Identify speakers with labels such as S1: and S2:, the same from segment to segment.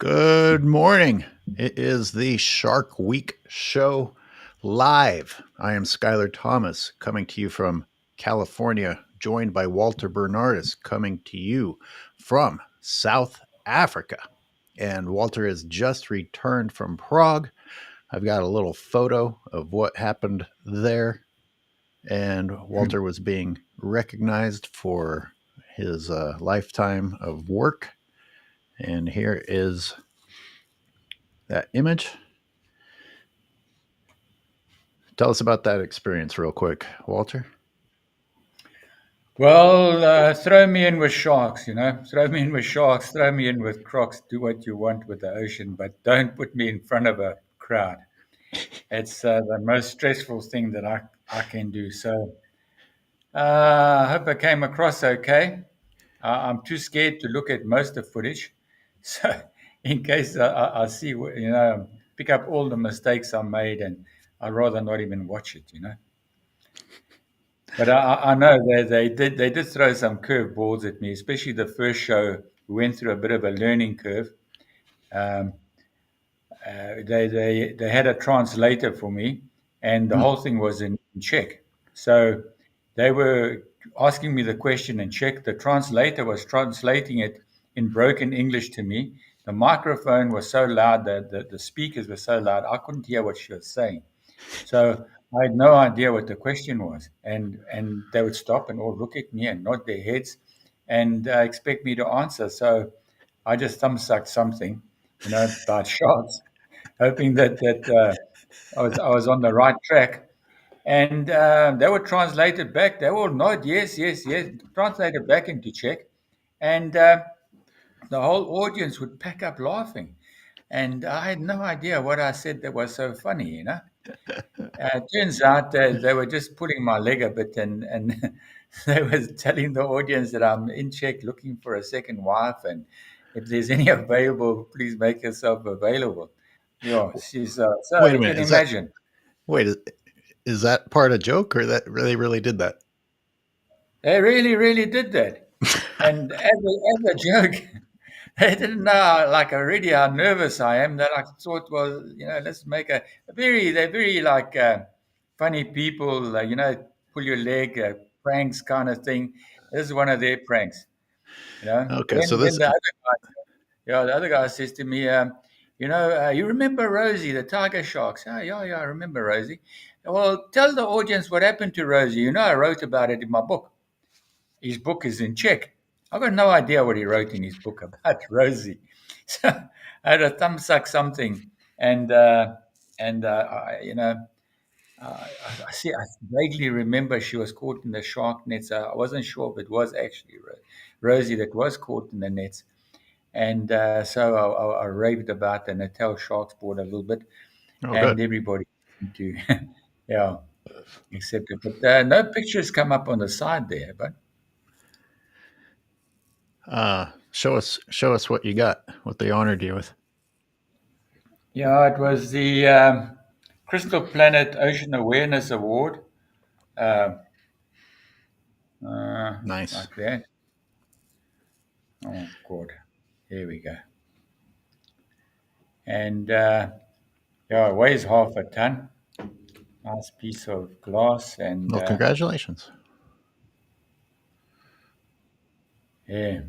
S1: Good morning. It is the Shark Week show live. I am Skyler Thomas coming to you from California, joined by Walter Bernardis coming to you from South Africa. And Walter has just returned from Prague. I've got a little photo of what happened there. And Walter was being recognized for his lifetime of work. And here is that image. Tell us about that experience real quick, Walter.
S2: Well, throw me in with sharks, Throw me in with sharks, throw me in with crocs, do what you want with the ocean, but don't put me in front of a crowd. It's the most stressful thing that I can do. So I hope I came across okay. I'm too scared to look at most of the footage. So in case I see, pick up all the mistakes I made, and I'd rather not even watch it. But I know they did throw some curveballs at me, especially the first show. We went through a bit of a learning curve. Um, they had a translator for me, and the whole thing was in Czech. So they were asking me the question in Czech. The translator was translating it in broken English to me. The microphone was so loud that the speakers were so loud I couldn't hear what she was saying. So I had no idea what the question was, and they would stop and all look at me and nod their heads and expect me to answer. So I just thumbsucked something, about sharks, hoping that I was on the right track. And they would translate it back. They will nod, yes, yes, yes, translate it back into Czech, and the whole audience would pack up laughing. And I had no idea what I said that was so funny. Turns out they were just pulling my leg a bit, and they were telling the audience that I'm in Czech looking for a second wife, and if there's any available, please make yourself available. Yeah, she's so
S1: Wait a
S2: you
S1: minute.
S2: can imagine.
S1: Is that part a joke or that really did that?
S2: They really, really did that, and as a joke, they didn't know like already how nervous I am. That I thought, well, let's make they're very like funny people, pull your leg, pranks kind of thing. This is one of their pranks,
S1: Okay, so
S2: Then
S1: this
S2: the other guy says to me, you remember Rosie, the tiger sharks? Oh, yeah, yeah, I remember Rosie. Well, tell the audience what happened to Rosie. I wrote about it in my book. His book is in Czech. I've got no idea what he wrote in his book about Rosie. So I had a thumbsuck something, and I see. I vaguely remember she was caught in the shark nets. I wasn't sure if it was actually Rosie that was caught in the nets, and so I raved about the Natal Sharks board a little bit,
S1: oh
S2: and
S1: good.
S2: everybody seemed to, yeah, accept it. But no pictures come up on the side there, but.
S1: Show us what you got, what they honored you with.
S2: Yeah, it was the Crystal Planet Ocean Awareness Award, uh,
S1: Nice.
S2: like that. Oh, God. Here we go. And yeah, it weighs half a ton. Nice piece of glass. And
S1: Well, congratulations.
S2: yeah.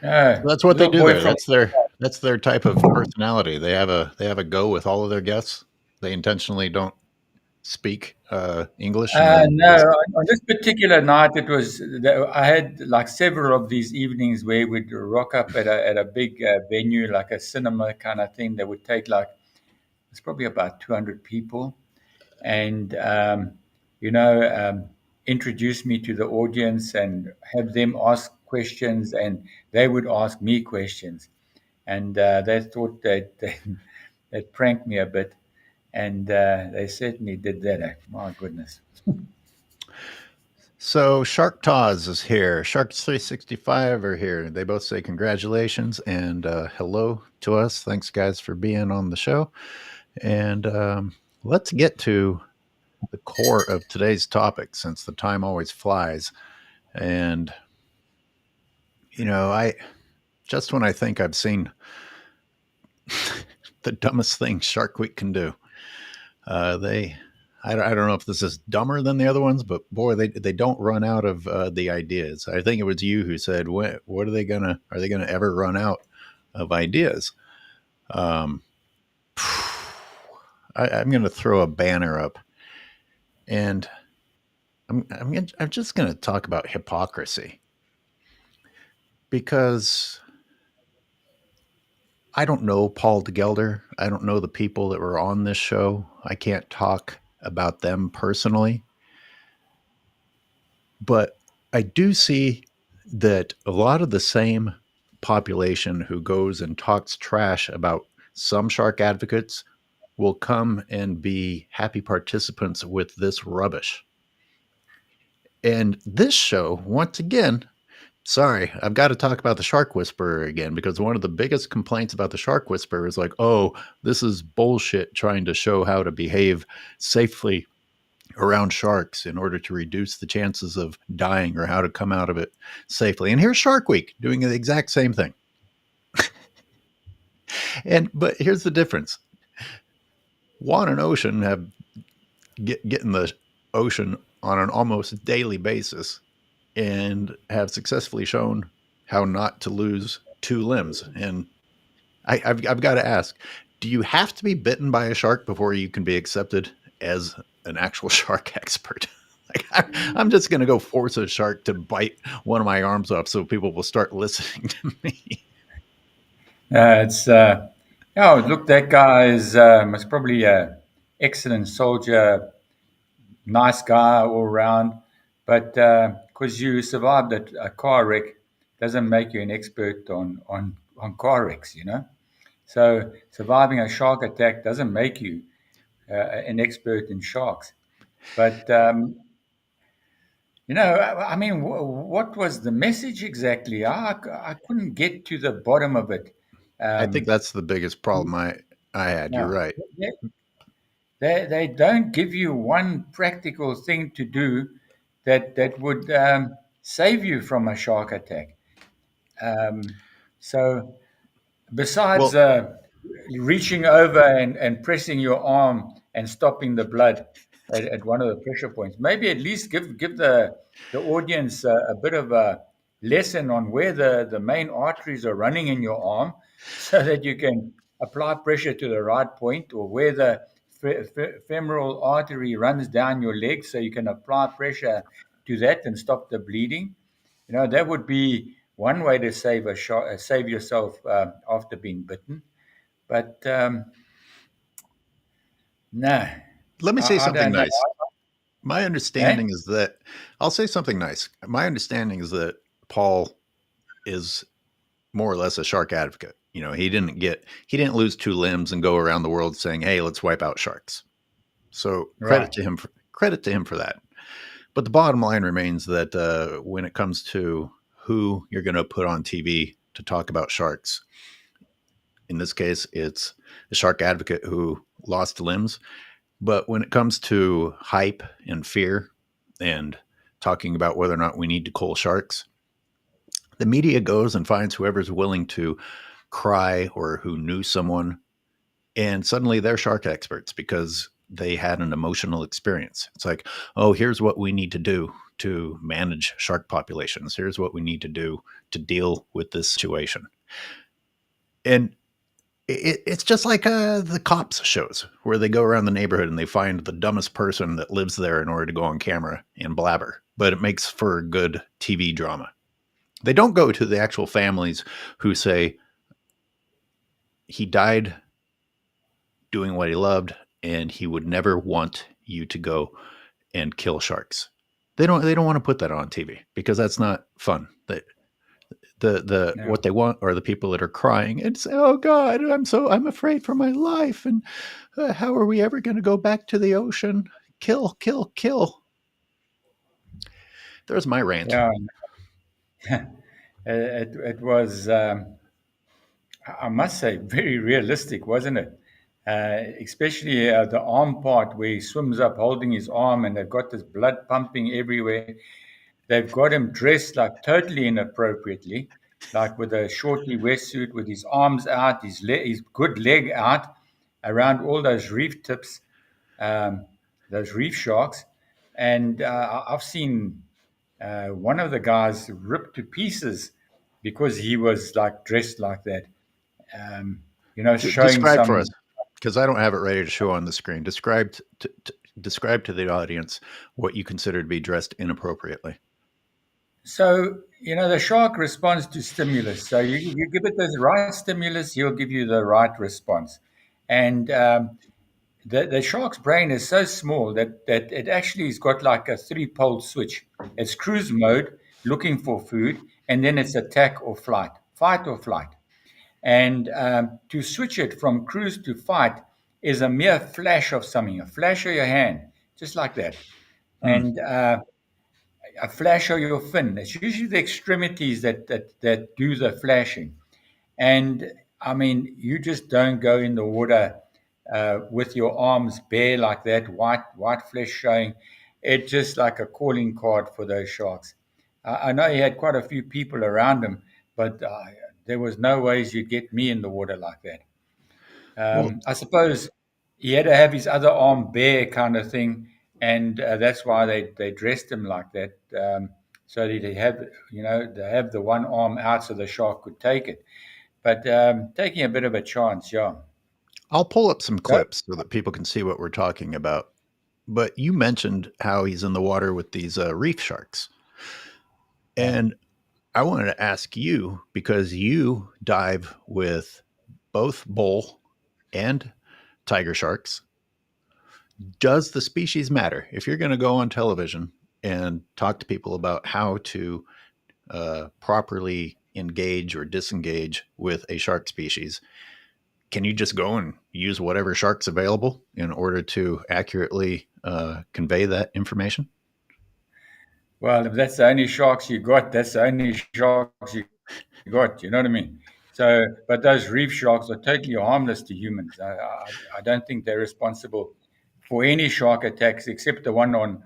S2: No,
S1: That's what they
S2: little
S1: do
S2: boy
S1: there.
S2: from.
S1: That's their type of personality. They have a go with all of their guests. They intentionally don't speak English, and then
S2: No,
S1: just
S2: on this particular night, I had like several of these evenings where we'd rock up at a big venue, like a cinema kind of thing that would take like, it's probably about 200 people, and introduce me to the audience and have them ask questions, and they would ask me questions, and they thought that they'd prank me a bit, and they certainly did that. My goodness.
S1: so Shark Taz is here. Sharks 365 are here. They both say congratulations and hello to us. Thanks, guys, for being on the show. And let's get to the core of today's topic, since the time always flies. And I just when I think I've seen the dumbest thing Shark Week can do. They, I don't know if this is dumber than the other ones, but boy, they don't run out of the ideas. I think it was you who said, "What are they gonna ever run out of ideas?" Um, I'm going to throw a banner up, and I'm just going to talk about hypocrisy because I don't know Paul de Gelder. I don't know the people that were on this show. I can't talk about them personally, but I do see that a lot of the same population who goes and talks trash about some shark advocates will come and be happy participants with this rubbish. And this show, once again, sorry, I've got to talk about the Shark Whisperer again because one of the biggest complaints about the Shark Whisperer is like, oh, this is bullshit trying to show how to behave safely around sharks in order to reduce the chances of dying or how to come out of it safely. And here's Shark Week doing the exact same thing. But here's the difference. Juan and Ocean have get in the ocean on an almost daily basis and have successfully shown how not to lose two limbs. And I've got to ask, do you have to be bitten by a shark before you can be accepted as an actual shark expert? Like, I'm just going to go force a shark to bite one of my arms off so people will start listening to me.
S2: It's oh, look, that guy is was probably a excellent soldier, nice guy all around. But because you survived a car wreck, doesn't make you an expert on car wrecks, you know. So surviving a shark attack doesn't make you an expert in sharks. But you know, I mean, what was the message exactly? I couldn't get to the bottom of it.
S1: I think
S2: Um,
S1: that's the biggest problem I had. You're
S2: yeah,
S1: right.
S2: they don't give you one practical thing to do that would save you from a shark attack. Um, so besides
S1: Well,
S2: reaching over and pressing your arm and stopping the blood at one of the pressure points, maybe at least give the audience a bit of a lesson on where the main arteries are running in your arm so that you can apply pressure to the right point, or where the femoral artery runs down your leg so you can apply pressure to that and stop the bleeding. You know, that would be one way to save save yourself after being bitten. But no,
S1: let me say
S2: I
S1: something
S2: don't know.
S1: nice. My
S2: Eh?
S1: understanding is that I'll say something nice. My understanding is that Paul is more or less a shark advocate. You know, he didn't lose two limbs and go around the world saying, "Hey, let's wipe out sharks." So
S2: Right.
S1: credit to him for that. But the bottom line remains that when it comes to who you're going to put on TV to talk about sharks, in this case, it's a shark advocate who lost limbs. But when it comes to hype and fear and talking about whether or not we need to cull sharks, the media goes and finds whoever's willing to cry or who knew someone, and suddenly they're shark experts because they had an emotional experience. It's like, oh, here's what we need to do to manage shark populations. Here's what we need to do to deal with this situation. And it's just like the cops shows where they go around the neighborhood and they find the dumbest person that lives there in order to go on camera and blabber. But it makes for good TV drama. They don't go to the actual families who say he died doing what he loved and he would never want you to go and kill sharks. They don't want to put that on TV because that's not fun. The
S2: Yeah.
S1: what they want are the people that are crying and say, "Oh God, I'm afraid for my life, and how are we ever going to go back to the ocean? Kill, kill, kill." There's my rant.
S2: Yeah. It was, I must say, very realistic, wasn't it? Especially the arm part where he swims up holding his arm and they've got this blood pumping everywhere. They've got him dressed like totally inappropriately, like with a shorty wetsuit with his arms out, his good leg out. around all those reef tips, um, those reef sharks. And I've seen one of the guys ripped to pieces because he was like dressed like that. Um, showing
S1: Describe for us,
S2: some.
S1: because I don't have it ready to show on the screen. Describe to the audience what you consider to be dressed inappropriately.
S2: So, the shark responds to stimulus. So you give it the right stimulus, he'll give you the right response. And the shark's brain is so small that it actually has got like a three-pole switch. It's cruise mode, looking for food, and then it's attack or flight, fight or flight. And to switch it from cruise to fight is a mere flash of something, a flash of your hand, just like that.
S1: Hmm.
S2: And a flash of your fin. It's usually the extremities that do the flashing. And I mean, you just don't go in the water with your arms bare like that, white flesh showing. It's just like a calling card for those sharks. I know he had quite a few people around him, but there was no ways you'd get me in the water like that.
S1: Well,
S2: I suppose he had to have his other arm bare, kind of thing, and that's why they dressed him like that, so that they have the one arm out so the shark could take it. But taking a bit of a chance, yeah.
S1: I'll pull up some
S2: Go-
S1: clips so that people can see what we're talking about. But you mentioned how he's in the water with these reef sharks.
S2: Yeah.
S1: And I wanted to ask you, because you dive with both bull and tiger sharks, does the species matter? If you're going to go on television and talk to people about how to properly engage or disengage with a shark species, can you just go and use whatever shark's available in order to accurately convey that information?
S2: Well, if that's the only sharks you got, that's the only sharks you got. You know what I mean? So, but those reef sharks are totally harmless to humans. I don't think they're responsible for any shark attacks except the one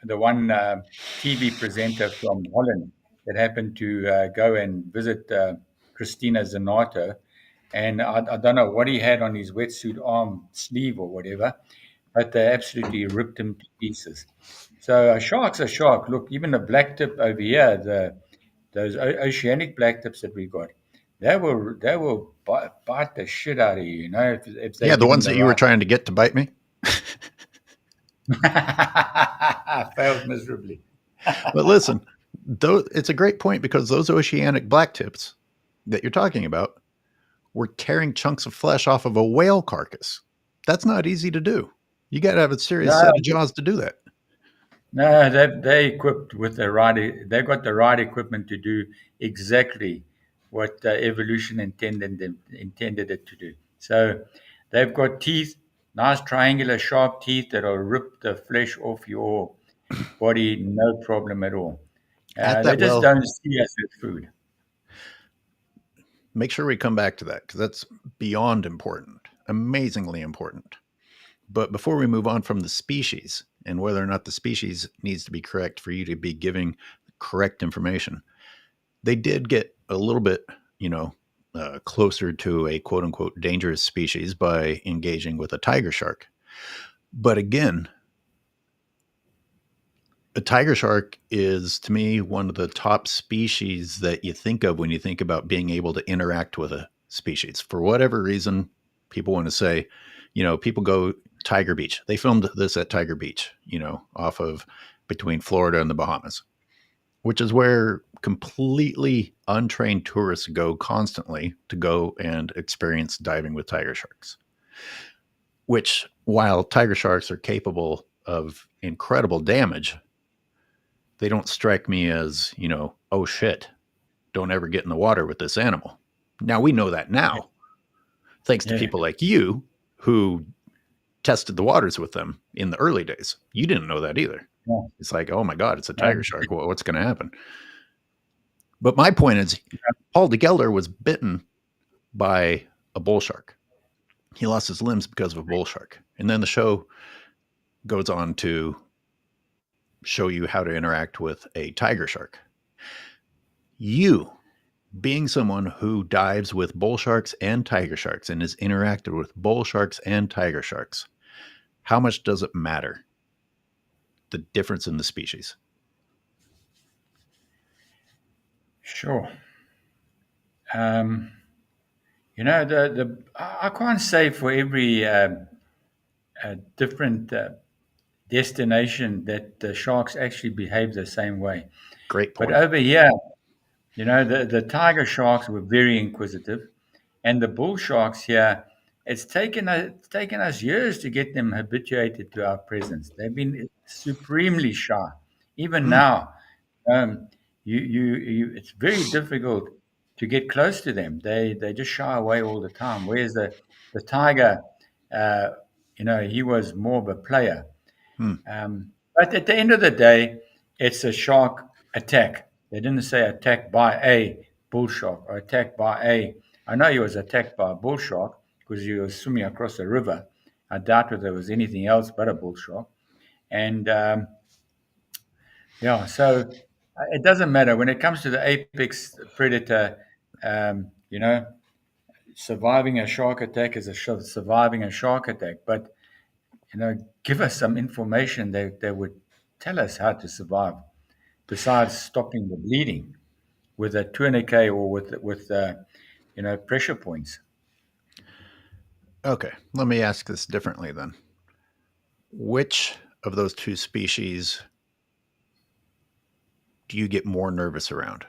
S2: TV presenter from Holland that happened to go and visit Christina Zanato. And I don't know what he had on his wetsuit arm sleeve or whatever, but they absolutely ripped him to pieces. So a shark's a shark. Look, even the black tip over here, those oceanic black tips that we got, they will bite the shit out of you, if they're
S1: Yeah, the
S2: given
S1: ones
S2: the
S1: that you were
S2: right.
S1: trying to get to bite me.
S2: Failed miserably.
S1: But listen, it's a great point because those oceanic black tips that you're talking about were tearing chunks of flesh off of a whale carcass. That's not easy to do. You got to have a serious
S2: No,
S1: set of jaws to do that.
S2: no, they equipped with the right. They've got the right equipment to do exactly what evolution intended it to do. So they've got teeth, nice triangular sharp teeth that'll rip the flesh off your body, no problem at all.
S1: At
S2: They
S1: that
S2: just
S1: well,
S2: don't see us as food.
S1: make sure we come back to that because that's beyond important, amazingly important. But before we move on from the species and whether or not the species needs to be correct for you to be giving correct information, they did get a little bit, closer to a quote unquote dangerous species by engaging with a tiger shark. But again, a tiger shark is to me one of the top species that you think of when you think about being able to interact with a species. For whatever reason, people want to say, people go Tiger Beach. They filmed this at Tiger Beach, off of between Florida and the Bahamas, which is where completely untrained tourists go constantly to go and experience diving with tiger sharks. Which, while tiger sharks are capable of incredible damage, they don't strike me as, oh shit, don't ever get in the water with this animal. Now we know that now, thanks to
S2: Yeah.
S1: people like you who tested the waters with them in the early days. You didn't know that either.
S2: No,
S1: It's like, oh my God, it's a
S2: no.
S1: tiger shark. What's going to happen? But my point is, Paul de Gelder was bitten by a bull shark. He lost his limbs because of a bull shark. And then the show goes on to show you how to interact with a tiger shark. You Being someone who dives with bull sharks and tiger sharks and has interacted with bull sharks and tiger sharks, how much does it matter, the difference in the species?
S2: Sure. Um, I can't say for every different destination that the sharks actually behave the same way.
S1: Great
S2: But
S1: point.
S2: over here, the tiger sharks were very inquisitive, and the bull sharks here, it's taken us years to get them habituated to our presence. They've been supremely shy. Even
S1: Hmm.
S2: now, um, it's very difficult to get close to them. They just shy away all the time. Whereas the tiger, uh, he was more of a player.
S1: Hmm.
S2: But at the end of the day, it's a shark attack. They didn't say attack by a bull shark or attack by a. I know he was attacked by a bull shark because he was swimming across a river. I doubt whether there was anything else but a bull shark. And yeah, so it doesn't matter when it comes to the apex predator. You know, surviving a shark attack is surviving a shark attack. But give us some information that would tell us how to survive besides stopping the bleeding with a tourniquet or with pressure points.
S1: Okay, let me ask this differently then. Which of those two species do you get more nervous around?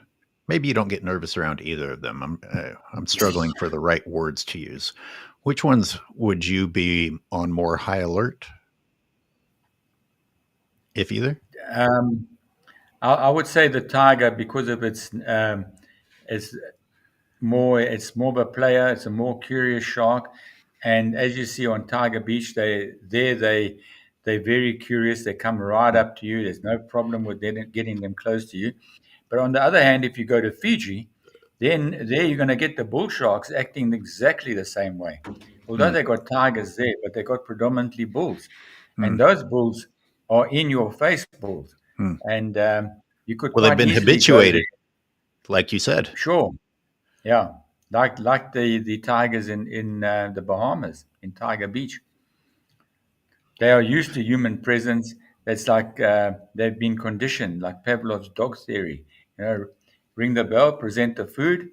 S1: Maybe you don't get nervous around either of them. I'm struggling for the right words to use. Which ones would you be on more high alert, if either?
S2: Um, I would say the tiger because of its it's more of a player. It's a more curious shark, and as you see on Tiger Beach, they're very curious. They come right up to you. There's no problem with getting them close to you. But on the other hand, if you go to Fiji, then there you're going to get the bull sharks acting exactly the same way. Although
S1: Hmm.
S2: they got tigers there, but they got predominantly bulls,
S1: Hmm.
S2: and those bulls are in your face bulls,
S1: Hmm.
S2: and you could
S1: Well, they've
S2: quite
S1: been
S2: easily go there.
S1: habituated, like you said.
S2: Sure, yeah, like the tigers in the Bahamas in Tiger Beach, they are used to human presence. That's like they've been conditioned, like Pavlov's dog theory. Ring the bell, present the food,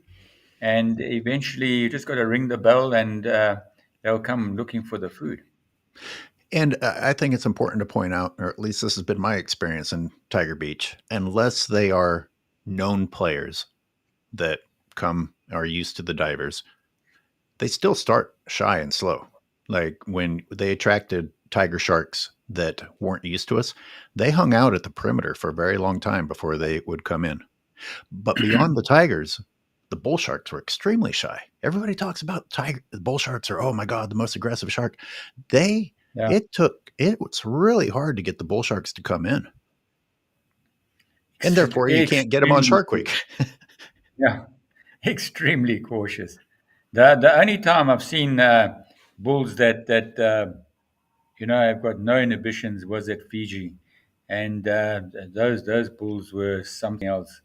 S2: and eventually you just got to ring the bell, and they'll come looking for the food.
S1: And I think it's important to point out, or at least this has been my experience in Tiger Beach, unless they are known players that come are used to the divers, they still start shy and slow. Like when they attracted tiger sharks that weren't used to us, they hung out at the perimeter for a very long time before they would come in. But beyond the tigers, the bull sharks were extremely shy. Everybody talks about tiger the bull sharks are, oh my god, the most aggressive shark. They
S2: Yeah,
S1: it was really hard to get the bull sharks to come in. And therefore you can't get them on
S2: extremely,
S1: Shark Week.
S2: yeah, extremely cautious. The only time I've seen bulls that have got no inhibitions was at Fiji, and those bulls were something else.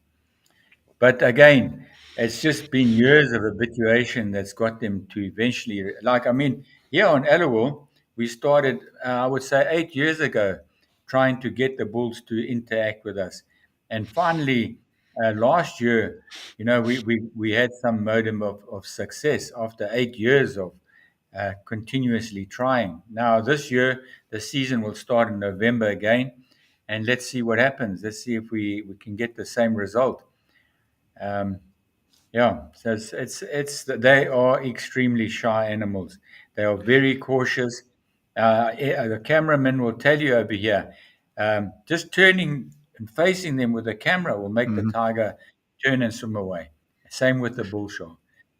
S2: But again, it's just been years of habituation that's got them to eventually, like, I mean, here on Aliwal, we started, I would say, 8 years ago, trying to get the bulls to interact with us. And finally, last year, we had some modicum of success after 8 years of continuously trying. Now, this year, the season will start in November again, and let's see what happens. Let's see if we can get the same result. Um, yeah, so they are extremely shy animals. They are very cautious. The cameraman will tell you over here, just turning and facing them with the camera will make the
S1: Mhm.
S2: tiger turn and swim away. Same with the bull shark.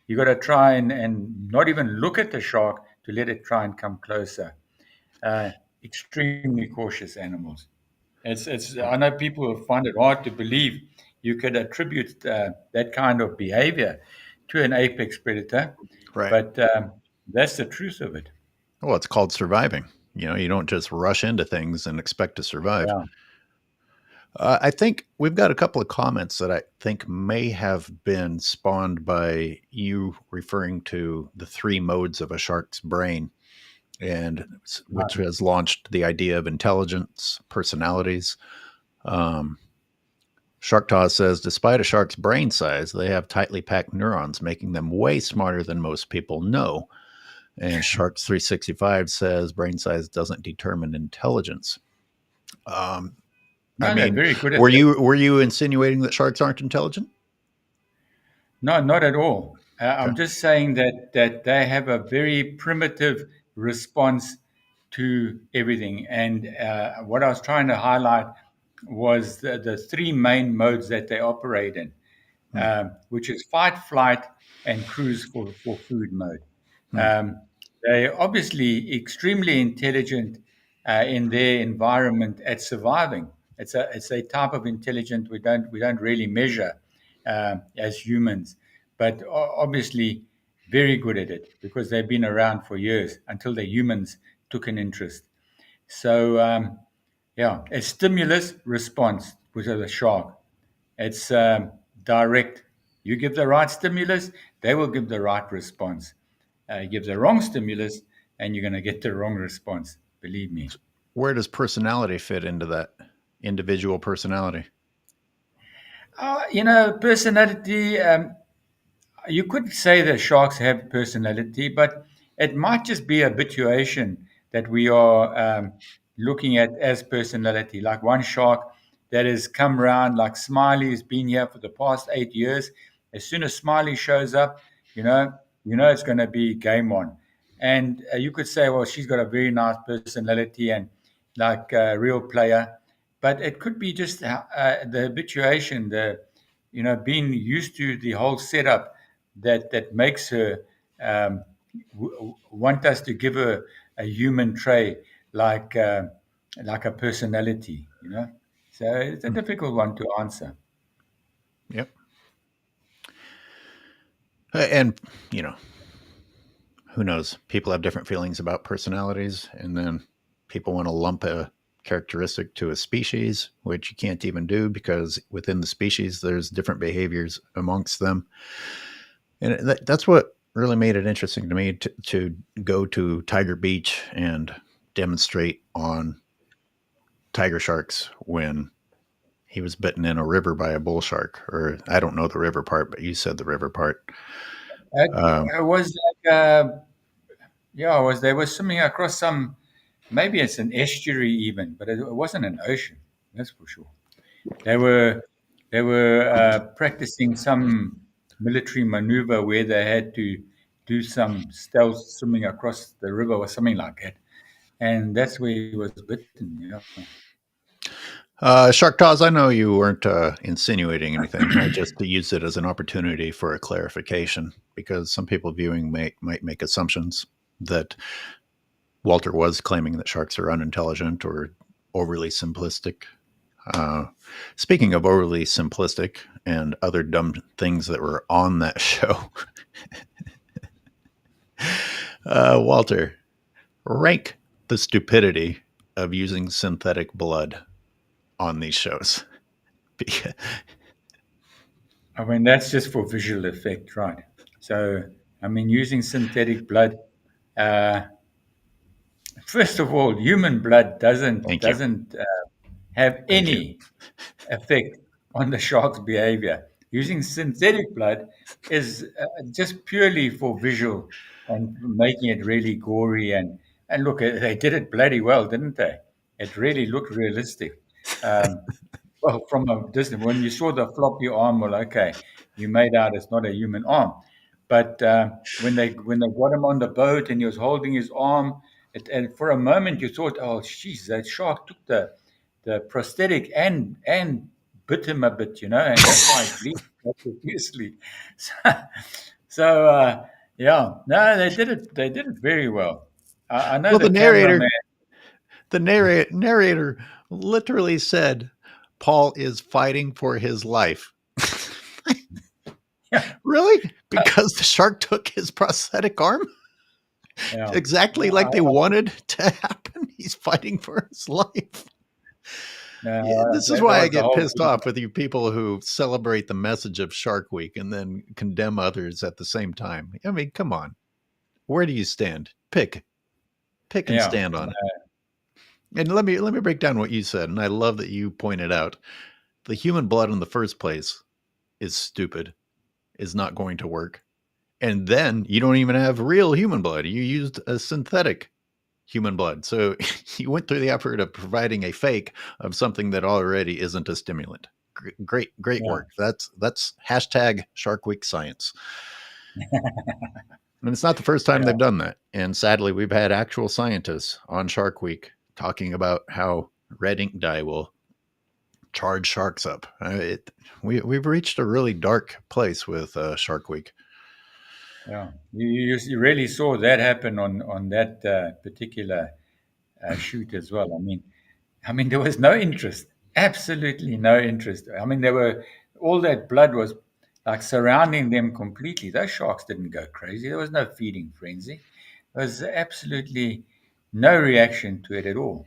S2: You got to try and not even look at the shark to let it try and come closer. Uh, Extremely cautious animals. It's. I know people will find it hard to believe you could attribute that kind of behavior to an apex predator,
S1: Right.
S2: but that's the truth of it.
S1: Well, it's called surviving. You know, you don't just rush into things and expect to survive.
S2: Yeah.
S1: I think we've got a couple of comments that I think may have been spawned by you referring to the three modes of a shark's brain, and which
S2: Right.
S1: has launched the idea of intelligence, personalities. Um, Sharktaw says, despite a shark's brain size, they have tightly packed neurons, making them way smarter than most people know. And Sharks 365 says, brain size doesn't determine intelligence. Um, I
S2: No, they're
S1: mean,
S2: very good at
S1: were
S2: that.
S1: you insinuating that sharks aren't intelligent?
S2: No, not at all.
S1: Okay.
S2: I'm just saying that they have a very primitive response to everything. And what I was trying to highlight was the three main modes that they operate in,
S1: Hmm.
S2: which is fight, flight, and cruise for food mode.
S1: Hmm.
S2: Um, they're obviously extremely intelligent in their environment at surviving. It's a type of intelligence we don't really measure as humans, but obviously very good at it because they've been around for years until the humans took an interest. So yeah, a stimulus response with a shark. It's direct. You give the right stimulus, they will give the right response. You give the wrong stimulus, and you're going to get the wrong response. Believe me.
S1: Where does personality fit into that? Individual personality.
S2: Personality. You could say that sharks have personality, but it might just be habituation that we are looking at as personality. Like one shark that has come around, like Smiley has been here for the past 8 years. As soon as Smiley shows up, you know, it's going to be game on. And you could say, well, she's got a very nice personality and like a real player, but it could be just the habituation, the being used to the whole setup that makes her want us to give her a human trait like a personality. So it's a
S1: Hmm.
S2: difficult one to answer.
S1: Yep. And you know, who knows? People have different feelings about personalities, and then people want to lump a characteristic to a species, which you can't even do because within the species, there's different behaviors amongst them. And that's what really made it interesting to me to go to Tiger Beach and demonstrate on tiger sharks when he was bitten in a river by a bull shark. Or I don't know the river part, but you said the river part.
S2: It,
S1: Um,
S2: it was like, yeah, they were swimming across some, maybe it's an estuary even, but it wasn't an ocean, that's for sure. They were practicing some military maneuver where they had to do some stealth swimming across the river or something like that, and that's where he was bitten. Yeah.
S1: Shark Taz, I know you weren't insinuating anything. I just used it as an opportunity for a clarification because some people viewing might make assumptions that Walter was claiming that sharks are unintelligent or overly simplistic. Uh, Speaking of overly simplistic and other dumb things that were on that show, Walter, rank the stupidity of using synthetic blood on these shows.
S2: I mean, that's just for visual effect, right? So, I mean, using synthetic blood. Uh, First of all, human blood doesn't
S1: Thank you.
S2: doesn't have
S1: Thank you.
S2: any effect on the shark's behavior. Using synthetic blood is just purely for visual and making it really gory. And look, they did it bloody well, didn't they? It really looked realistic. Um, well, from a distance, when you saw the floppy arm, well, okay, you made out it's not a human arm. But when they got him on the boat and he was holding his arm, and for a moment you thought, oh, jeez, that shark took the prosthetic and bit him a bit, and that's why he's bleeding so profusely. So, yeah, no, they did it. They did it very well. I know
S1: Well,
S2: the cameraman.
S1: the narrator literally said, "Paul is fighting for his life."
S2: Yeah,
S1: Really? Because the shark took his prosthetic arm?
S2: yeah.
S1: Exactly like they wanted to happen? He's fighting for his life. Yeah, this is
S2: That
S1: why I
S2: was the
S1: get
S2: whole
S1: pissed
S2: thing.
S1: off with you people who celebrate the message of Shark Week and then condemn others at the same time. I mean, come on. Where do you stand? Pick and
S2: Yeah.
S1: stand on it. And let me break down what you said. And I love that you pointed out the human blood in the first place is stupid, is not going to work. And then you don't even have real human blood. You used a synthetic human blood. So you went through the effort of providing a fake of something that already isn't a stimulant. Great
S2: Yeah.
S1: work. That's hashtag Shark Week science. And it's not the first time
S2: Yeah.
S1: they've done that. And sadly, we've had actual scientists on Shark Week talking about how red ink dye will charge sharks up. We've reached a really dark place with Shark Week.
S2: Yeah. You really saw that happen on that particular shoot as well. I mean, there was no interest, absolutely no interest. I mean, there were all that blood was like surrounding them completely. Those sharks didn't go crazy. There was no feeding frenzy. There was absolutely no reaction to it at all.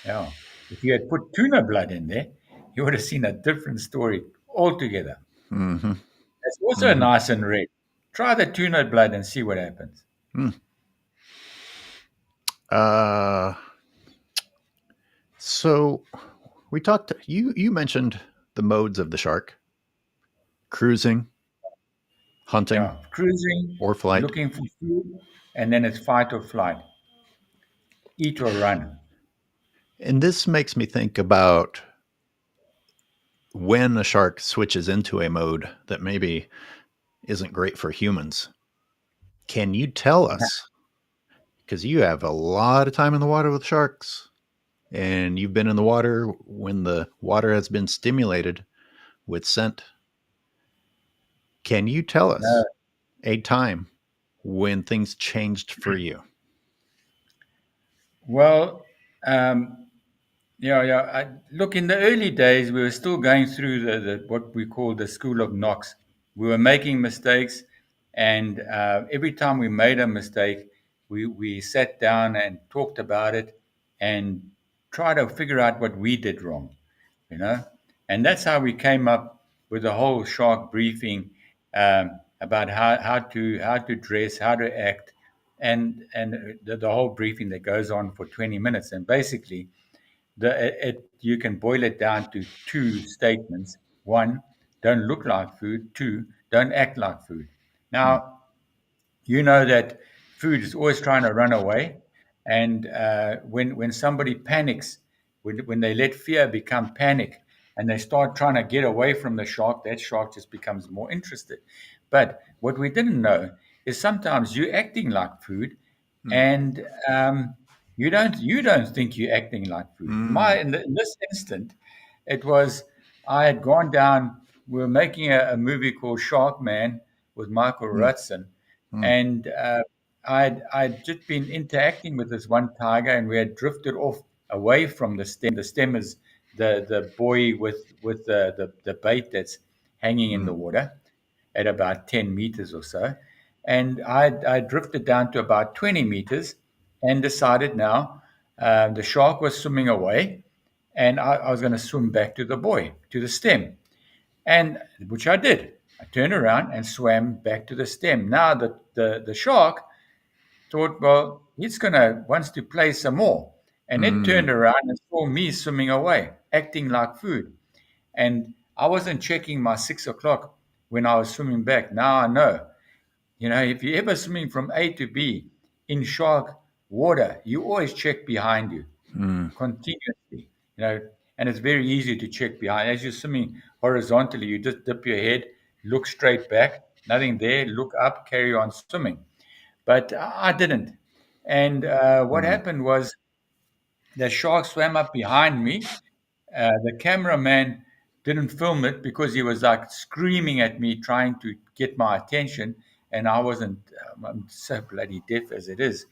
S2: Yeah. If you had put tuna blood in there, you would have seen a different story altogether.
S1: Mm-hmm.
S2: It's also
S1: Mm-hmm.
S2: nice and red. Try the tuna blood and see what happens.
S1: Mm. Uh, so we talked. You mentioned the modes of the shark: cruising, hunting,
S2: Yeah. Cruising,
S1: or flight.
S2: looking for food, and then it's fight or flight, eat or run.
S1: And this makes me think about when a shark switches into a mode that maybe isn't great for humans. Can you tell us? Because you have a lot of time in the water with sharks, and you've been in the water when the water has been stimulated with scent. Can you tell
S2: Uh,
S1: us a time when things changed for you?
S2: well, um, yeah, yeah. Look, in the early days, we were still going through the what we call the school of knocks. We were making mistakes, and every time we made a mistake, we sat down and talked about it and tried to figure out what we did wrong. you know. And that's how we came up with the whole shark briefing about how to dress, how to act, and the whole briefing that goes on for 20 minutes. And basically, you can boil it down to two statements. One, don't look like food. Two, don't act like food.
S1: Mm,
S2: Now, you know that food is always trying to run away, and when somebody panics, when they let fear become panic, and they start trying to get away from the shark, that shark just becomes more interested. But what we didn't know is sometimes you're acting like food,
S1: mm,
S2: and you don't think you're acting like food.
S1: mm,
S2: In this instant, it was I had gone down. We were making a movie called Shark Man with Michael
S1: mm,
S2: Rudson,
S1: mm,
S2: and I'd just been interacting with this one tiger, and we had drifted off away from the stem. The stem is the buoy with the bait that's hanging in the
S1: mm,
S2: water at about 10 meters or so. And I drifted down to about 20 meters and decided now the shark was swimming away, and I was going to swim back to the buoy, to the stem, and which I did. I turned around and swam back to the stem. Now the shark thought, well, he's gonna wants to play some more, and it
S1: mm,
S2: turned around and saw me swimming away, acting like food. And I wasn't checking my 6 o'clock when I was swimming back. Now I know. If you're ever swimming from A to B in shark water, you always check behind you
S1: mm,
S2: continuously, you know, and it's very easy to check behind. As you're swimming horizontally, you just dip your head, look straight back, nothing there, look up, carry on swimming. But I didn't. And what
S1: mm,
S2: happened was the shark swam up behind me. The cameraman didn't film it because he was like screaming at me, trying to get my attention. And I wasn't, I'm so bloody deaf as it is.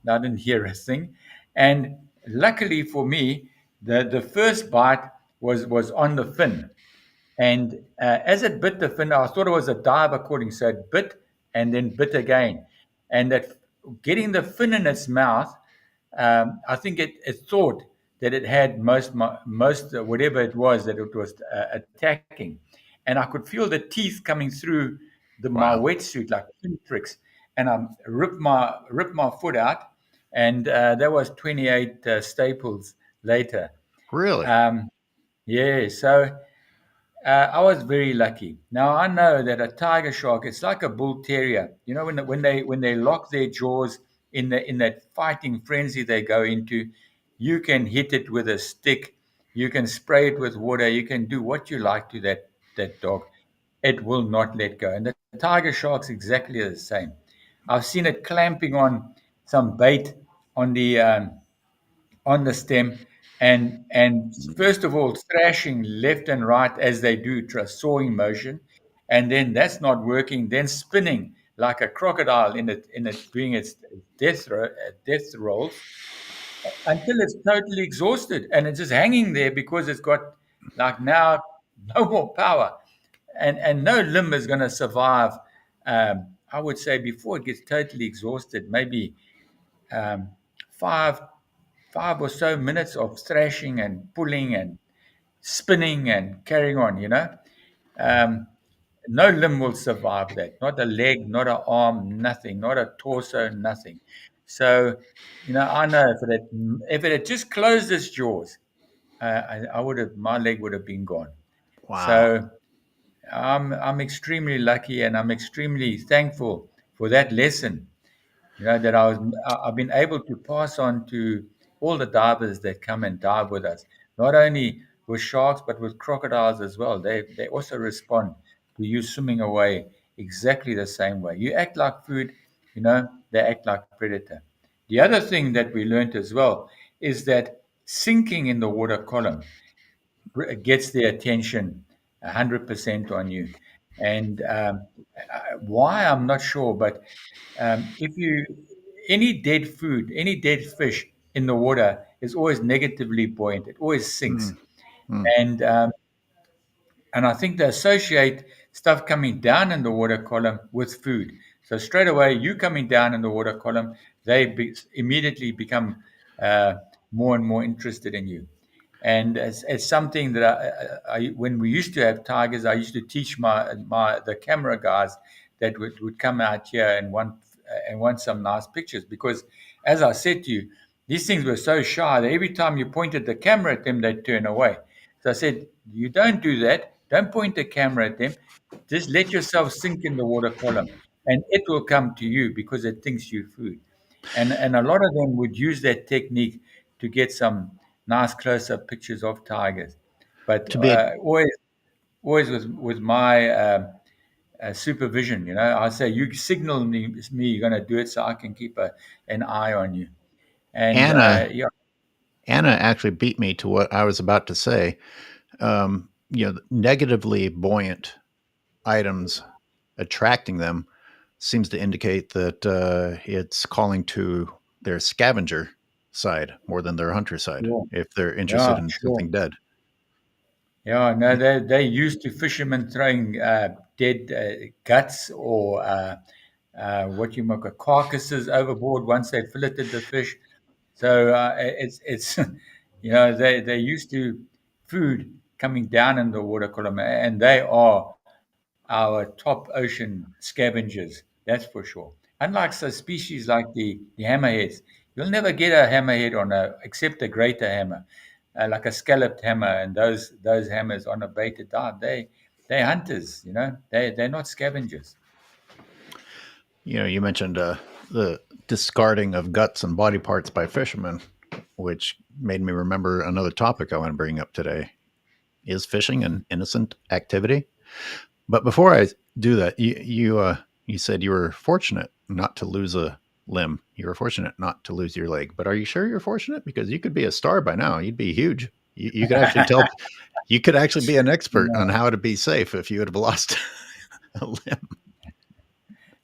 S2: I didn't hear a thing. And luckily for me, the first bite was on the fin. And as it bit the fin, I thought it was a diver cording. So it bit and then bit again. And that getting the fin in its mouth, I think it thought that it had most whatever it was that it was attacking, and I could feel the teeth coming through my
S1: Wow.
S2: wetsuit like pinpricks, and I ripped my foot out, and that was 28 staples later.
S1: Really?
S2: Um, yeah, so I was very lucky. Now I know that a tiger shark, it's like a bull terrier. You know, when they lock their jaws in that fighting frenzy they go into, you can hit it with a stick, you can spray it with water, you can do what you like to that dog. It will not let go. And the tiger shark's exactly the same. I've seen it clamping on some bait on the stem, and first of all thrashing left and right as they do sawing motion, and then that's not working, then spinning like a crocodile in it doing its death rolls until it's totally exhausted, and it's just hanging there because it's got like now no more power, and no limb is going to survive. I would say before it gets totally exhausted, maybe um, five 5 or so minutes of thrashing and pulling and spinning and carrying on, Um, no limb will survive that. Not a leg, not an arm, nothing. Not a torso, nothing. So, I know if it had just closed its jaws, I would have my leg would have been gone.
S1: Wow.
S2: So I'm extremely lucky, and I'm extremely thankful for that lesson, that I've been able to pass on to all the divers that come and dive with us, not only with sharks but with crocodiles as well. They also respond to you swimming away exactly the same way. You act like food, they act like predator. The other thing that we learned as well is that sinking in the water column gets their attention 100% on you. And why, I'm not sure, but if you any dead food, any dead fish in the water is always negatively buoyant. It always sinks,
S1: Mm, mm.
S2: and I think they associate stuff coming down in the water column with food. So straight away, you coming down in the water column, immediately become uh, more and more interested in you. And it's something that when we used to have tigers, I used to teach the camera guys that would come out here and want some nice pictures, because, as I said to you, these things were so shy that every time you pointed the camera at them, they'd turn away. So I said, you don't do that. Don't point the camera at them. Just let yourself sink in the water column, and it will come to you because it thinks you food. And a lot of them would use that technique to get some nice close-up pictures of tigers. But
S1: To be
S2: always with my supervision, I say, you signal me you're going to do it so I can keep an eye on you. And
S1: Anna,
S2: yeah,
S1: Anna actually beat me to what I was about to say. Negatively buoyant items attracting them seems to indicate that it's calling to their scavenger side more than their hunter side
S2: sure.
S1: if they're interested
S2: Yeah,
S1: in
S2: sure.
S1: something dead.
S2: Yeah, no, they used to fishermen throwing dead guts or what you might call carcasses overboard once they filleted the fish. So it's they used to food coming down in the water column, and they are our top ocean scavengers. That's for sure. Unlike some species like the hammerheads, you'll never get a hammerhead except a greater hammer, like a scalloped hammer, and those hammers on a baited dive. They're hunters. They're not scavengers.
S1: You mentioned the discarding of guts and body parts by fishermen, which made me remember another topic I want to bring up today. Is fishing an innocent activity? But before I do that, you said you were fortunate not to lose a limb. You were fortunate not to lose your leg. But are you sure you're fortunate? Because you could be a star by now. You'd be huge. You could actually tell. You could actually be an expert on
S2: No,
S1: how to be safe if you had lost a limb.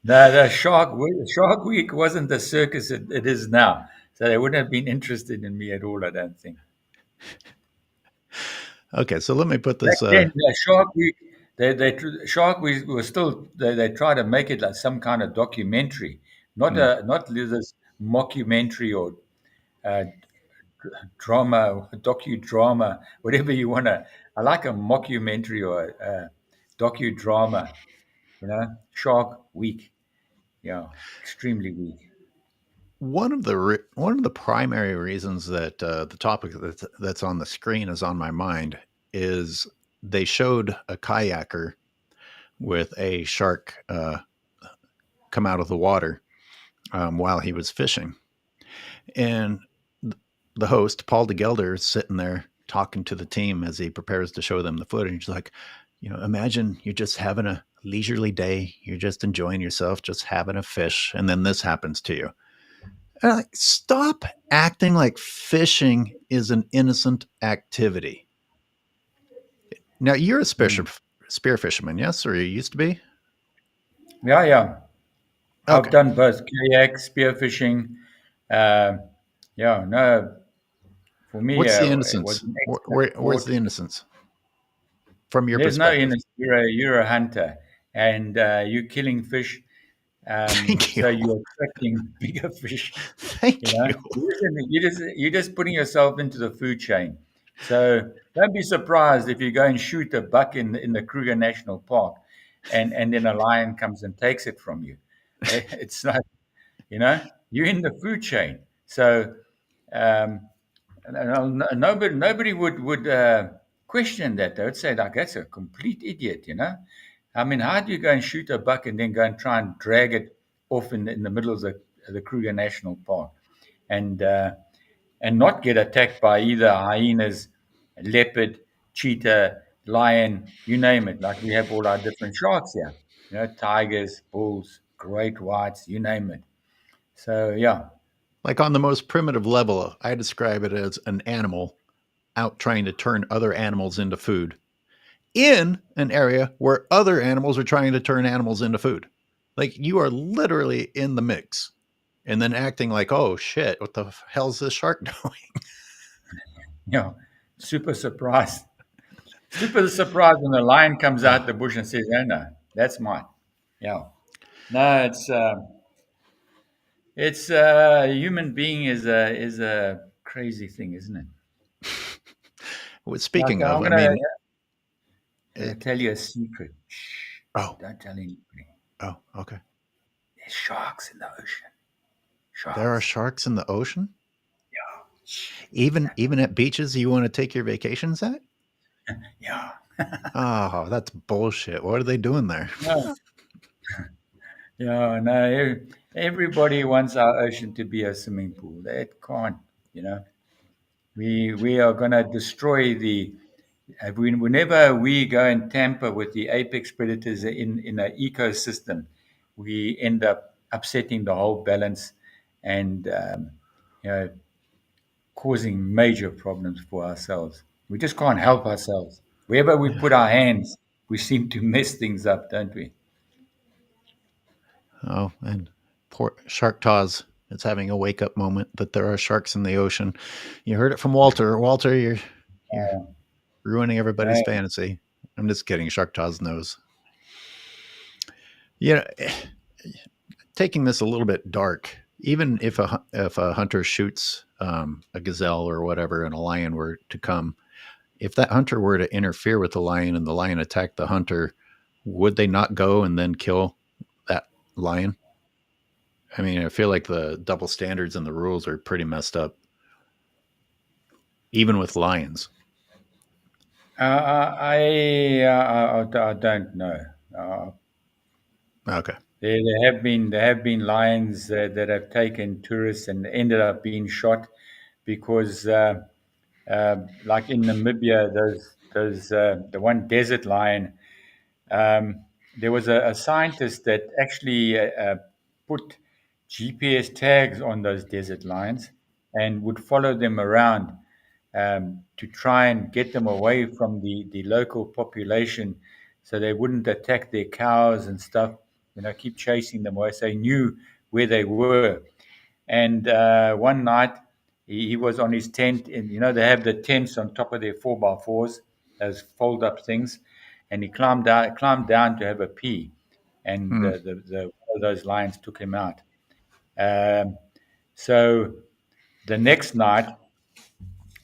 S2: the Shark Week wasn't the circus it is now, so they wouldn't have been interested in me at all. I don't think.
S1: Okay, so let me put
S2: Back
S1: this.
S2: then, Shark Week, Shark Week was still they try to make it like some kind of documentary, not
S1: Hmm,
S2: this mockumentary or uh, drama, docudrama, whatever you want to. I like a mockumentary or a docudrama. Shark Week. Yeah, extremely weak.
S1: One of the primary reasons that the topic that's on the screen is on my mind is they showed a kayaker with a shark come out of the water while he was fishing, and the host Paul de Gelder is sitting there talking to the team as he prepares to show them the footage. He's like, imagine you're just having a leisurely day, you're just enjoying yourself, just having a fish, and then this happens to you. Like, stop acting like fishing is an innocent activity. Now, you're a
S2: Mm.
S1: spear fisherman, yes, or you used to be?
S2: Yeah, yeah. I've
S1: Okay.
S2: done both kayak, spearfishing. Uh, yeah, no, for me,
S1: What's the
S2: it was
S1: innocence?
S2: an extra
S1: Where's
S2: sport.
S1: the innocence from your
S2: There's no
S1: perspective?
S2: innocence. You're a hunter, and you're killing fish.
S1: Thank you.
S2: So you're attracting bigger fish.
S1: Thank you.
S2: You're just putting yourself into the food chain. So don't be surprised if you go and shoot a buck in the Kruger National Park, and then a lion comes and takes it from you. It's not, you're in the food chain. So um, nobody would question that. They would say, like, that's a complete idiot. I mean, how do you go and shoot a buck and then go and try and drag it off in the middle of the Kruger National Park, and not get attacked by either hyenas, leopard, cheetah, lion, you name it. Like, we have all our different sharks here, tigers, bulls, great whites, you name it. So yeah,
S1: Like on the most primitive level, I describe it as an animal out trying to turn other animals into food in an area where other animals are trying to turn animals into food. Like, you are literally in the mix and then acting like, oh shit, what the hell's this shark doing?
S2: super surprised. Super surprised when the lion comes out the bush and says, "Oh no, that's mine." Yeah, no, it's human being is a crazy thing, isn't it?
S1: Well,
S2: Like,
S1: speaking
S2: I'm
S1: of, I
S2: gonna
S1: mean, it,
S2: tell you a secret. Shh,
S1: oh,
S2: don't tell anybody.
S1: oh, okay.
S2: There's sharks in the ocean.
S1: There are
S2: Sharks.
S1: sharks in the ocean,
S2: Yeah. Shh.
S1: even at beaches you want to take your vacations at.
S2: Yeah.
S1: Oh, that's bullshit. What are they doing there?
S2: No. Yeah. No. Everybody wants our ocean to be a swimming pool. It can't. You know. We are gonna destroy the. Whenever we go and tamper with the apex predators in an ecosystem, we end up upsetting the whole balance, and you know, causing major problems for ourselves. We just can't help ourselves. Wherever we
S1: Yeah.
S2: put our hands, we seem to mess things up, don't we?
S1: Oh, and poor Shark Taz is having a wake up moment that there are sharks in the ocean. You heard it from Walter. Walter, you're ruining everybody's
S2: Uh,
S1: fantasy. I'm just kidding. Shark Taz knows. You know, taking this a little bit dark. Even if a hunter shoots a gazelle or whatever, and a lion were to come, if that hunter were to interfere with the lion and the lion attacked the hunter, would they not go and then kill that lion? I mean, I feel like the double standards and the rules are pretty messed up, even with lions.
S2: I don't know. Uh,
S1: Okay.
S2: there have been lions that have taken tourists and ended up being shot because, like in Namibia, the one desert lion. There was a scientist that actually put GPS tags on those desert lions and would follow them around to try and get them away from the local population so they wouldn't attack their cows and stuff, keep chasing them away. So he knew where they were. And one night he was on his tent, and they have the tents on top of their 4x4s, those fold up things, and he climbed down to have a pee, and
S1: Hmm.
S2: one of those lions took him out. Um, so the next night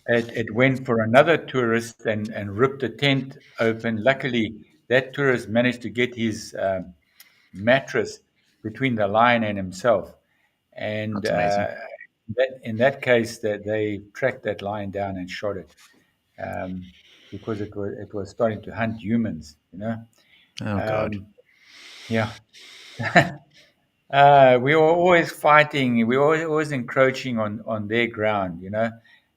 S2: it went for another tourist and ripped the tent open. Luckily, that tourist managed to get his mattress between the lion and himself. And
S1: That's amazing.
S2: in that case, that they tracked that lion down and shot it, um, because it was starting to hunt humans.
S1: Oh God.
S2: Um, yeah. We were always fighting. We were always encroaching on their ground.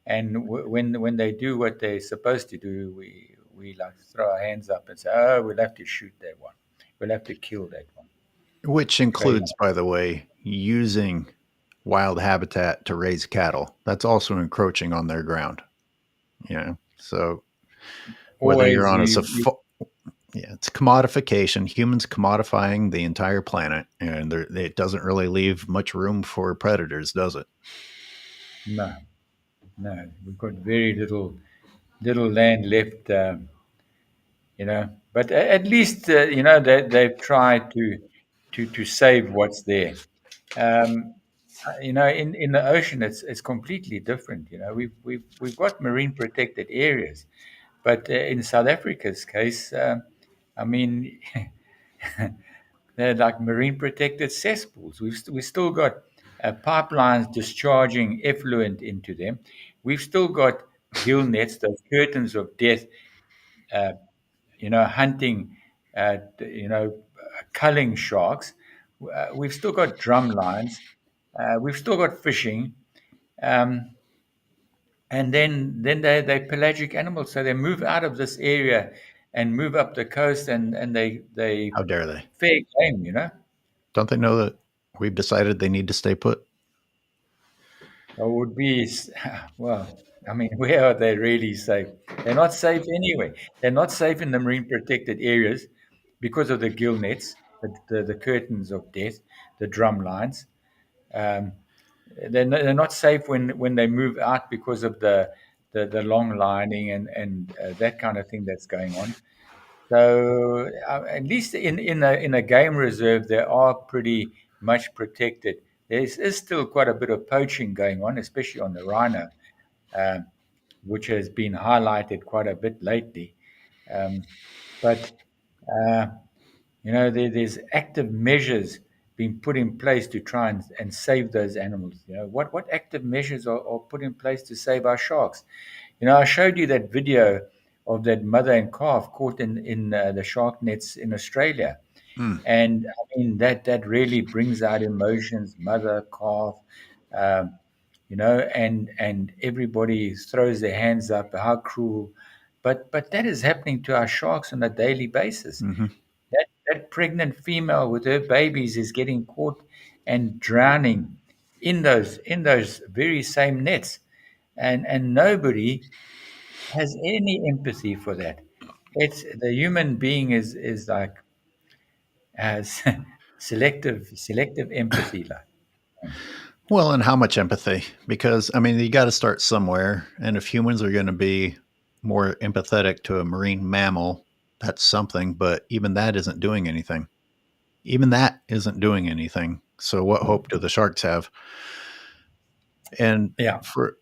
S2: And when they do what they're supposed to do, we like throw our hands up and say, "Oh, we'll have to shoot that one. We'll have to kill that one."
S1: Which
S2: Crazy.
S1: includes, by the way, using wild habitat to raise cattle. That's also encroaching on their ground. So whether you're
S2: Always
S1: on a
S2: you
S1: yeah, it's commodification. Humans commodifying the entire planet, and it doesn't really leave much room for predators, does it?
S2: no, no. We've got very little land left. But at least they've tried to save what's there. Um, in the ocean, it's completely different. We've got marine protected areas, but in South Africa's case, I mean, they're like marine protected cesspools. We've still got pipelines discharging effluent into them. We've still got gill nets, those curtains of death, uh, hunting, culling sharks. We've still got drum lines. We've still got fishing. Um, and then they're pelagic animals. So they move out of this area and move up the coast, and they
S1: How dare they?
S2: fair game.
S1: Don't they know that we've decided they need to stay put?
S2: Or would be, well, I mean, where are they really safe? They're not safe anyway. They're not safe in the marine protected areas because of the gill nets, the curtains of death, the drum lines. Um, they're not safe when they move out because of the long lining and that kind of thing that's going on. So at least in a game reserve, they are pretty much protected. There is still quite a bit of poaching going on, especially on the rhino, uh, which has been highlighted quite a bit lately. Um, but uh, there's active measures being put in place to try and save those animals. What active measures are put in place to save our sharks? I showed you that video of that mother and calf caught in the shark nets in Australia.
S1: Hmm.
S2: And I mean, that really brings out emotions, mother, calf, um, and everybody throws their hands up. How cruel! But that is happening to our sharks on a daily basis.
S1: Mm-hmm.
S2: That pregnant female with her babies is getting caught and drowning in those very same nets, and nobody has any empathy for that. It's the human being is like has selective empathy, like.
S1: Well, and how much empathy? Because I mean, you got to start somewhere, and if humans are going to be more empathetic to a marine mammal, that's something. But even that isn't doing anything. Even that isn't doing anything. So, what hope do the sharks have? And
S2: Yeah.
S1: for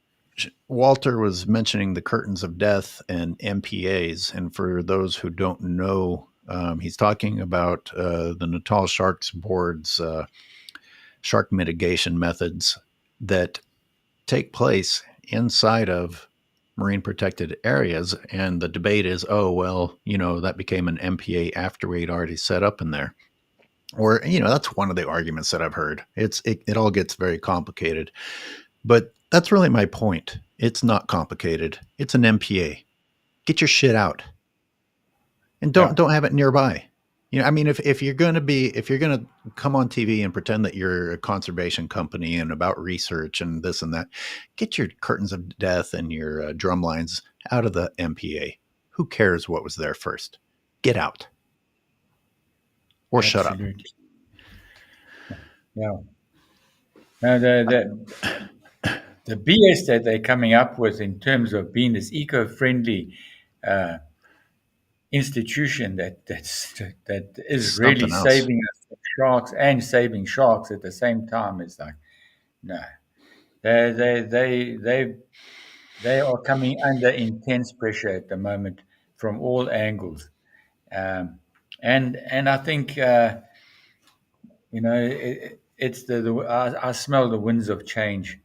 S1: Walter was mentioning the curtains of death and MPAs, and for those who don't know, he's talking about the Natal Sharks Board's shark mitigation methods that take place inside of marine protected areas. And the debate is, oh, well, that became an MPA after we'd already set up in there. Or, that's one of the arguments that I've heard. It all gets very complicated. But that's really my point. It's not complicated. It's an MPA. Get your shit out. And don't
S2: Yeah.
S1: don't have it nearby. I mean, if you're gonna come on TV and pretend that you're a conservation company and about research and this and that, get your curtains of death and your drum lines out of the MPA. Who cares what was there first? Get out or shut up.
S2: Absolutely. Yeah. Now the BS that they're coming up with in terms of being this eco-friendly uh, institution that is
S1: It's
S2: really
S1: something else.
S2: saving us from sharks and saving sharks at the same time is like, no. They they are coming under intense pressure at the moment from all angles. Um, and I think it's I smell the winds of change.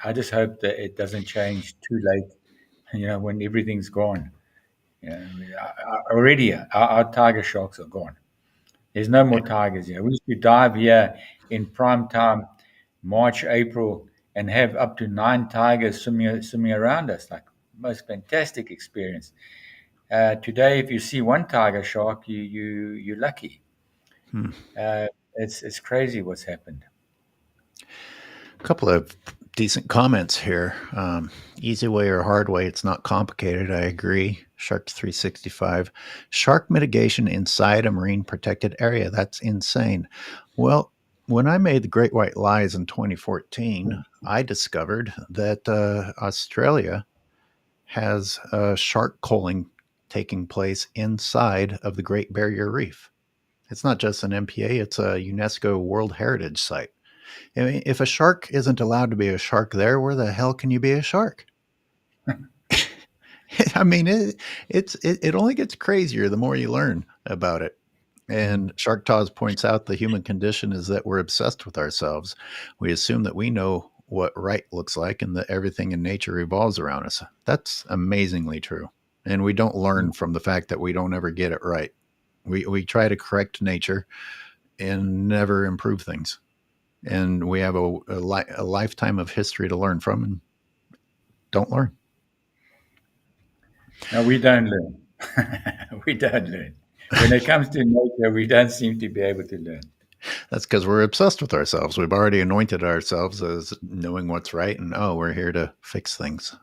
S2: I just hope that it doesn't change too late. When everything's gone. Already our tiger sharks are gone. There's no more tigers here. We used to dive here in prime time, March, April, and have up to 9 tigers swimming around us. Like most fantastic experience. Today, if you see one tiger shark, you're lucky.
S1: Hmm.
S2: It's crazy what's happened.
S1: A couple of decent comments here. Easy way or hard way, it's not complicated. I agree. Shark 365. Shark mitigation inside a marine protected area. That's insane. Well, when I made the Great White Lies in 2014, I discovered that Australia has shark culling taking place inside of the Great Barrier Reef. It's not just an MPA, it's a UNESCO World Heritage Site. I mean, if a shark isn't allowed to be a shark there, where the hell can you be a shark? I mean, it only gets crazier the more you learn about it. And Shark Taz points out the human condition is that we're obsessed with ourselves. We assume that we know what right looks like and that everything in nature revolves around us. That's amazingly true. And we don't learn from the fact that we don't ever get it right. We try to correct nature and never improve things. And we have a lifetime of history to learn from and don't learn.
S2: No, we don't learn. We don't learn. When it comes to nature, we don't seem to be able to learn.
S1: That's because we're obsessed with ourselves. We've already anointed ourselves as knowing what's right, and oh, we're here to fix things.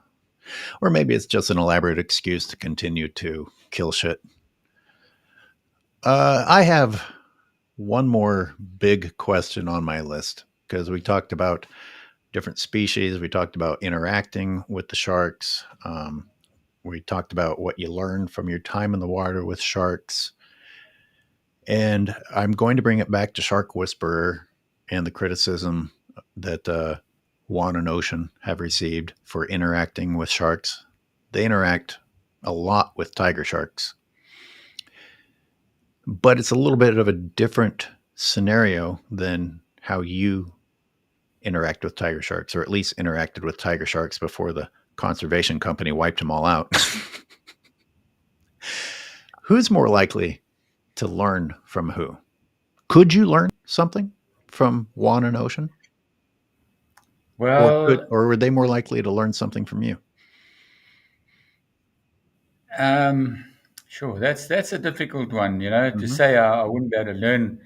S1: Or maybe it's just an elaborate excuse to continue to kill shit. I have one more big question on my list because we talked about different species. We talked about interacting with the sharks. We talked about what you learn from your time in the water with sharks. And I'm going to bring it back to Shark Whisperer and the criticism that Juan and Ocean have received for interacting with sharks. They interact a lot with tiger sharks, but it's a little bit of a different scenario than how you interact with tiger sharks, or at least interacted with tiger sharks before the conservation company wiped them all out. Who's more likely to learn from who? Could you learn something from Juan and Ocean?
S2: Well,
S1: Or were they more likely to learn something from you?
S2: um, sure. That's a difficult one. To
S1: Mm-hmm.
S2: say I wouldn't be able to learn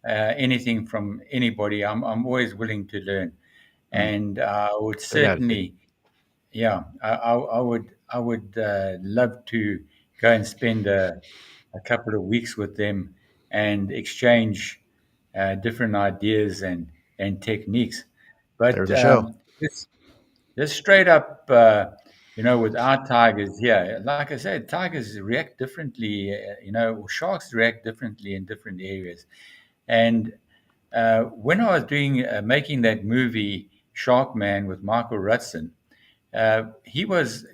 S2: anything from anybody. I'm always willing to learn,
S1: Mm.
S2: and I would
S1: Good attitude.
S2: certainly, yeah, I would love to go and spend a couple of weeks with them and exchange different ideas and techniques. But
S1: There's a show.
S2: this straight up, with our tigers here, like I said, tigers react differently. Or sharks react differently in different areas. And when I was making that movie Shark Man with Michael Rudson, he was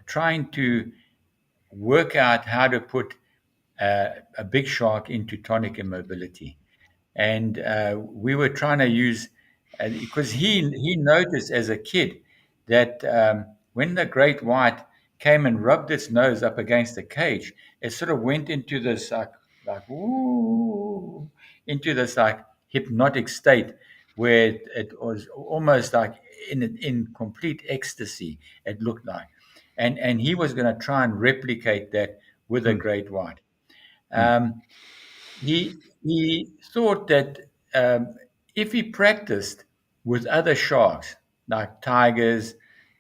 S2: trying to work out how to put a big shark into tonic immobility, and we were trying to use because he noticed as a kid that when the great white came and rubbed its nose up against the cage, it sort of went into this like ooh, into this like hypnotic state where it was almost like in complete ecstasy. It looked like, and he was going to try and replicate that with a
S1: Mm,
S2: great white.
S1: mm,
S2: Um, he thought that if he practiced with other sharks like tigers,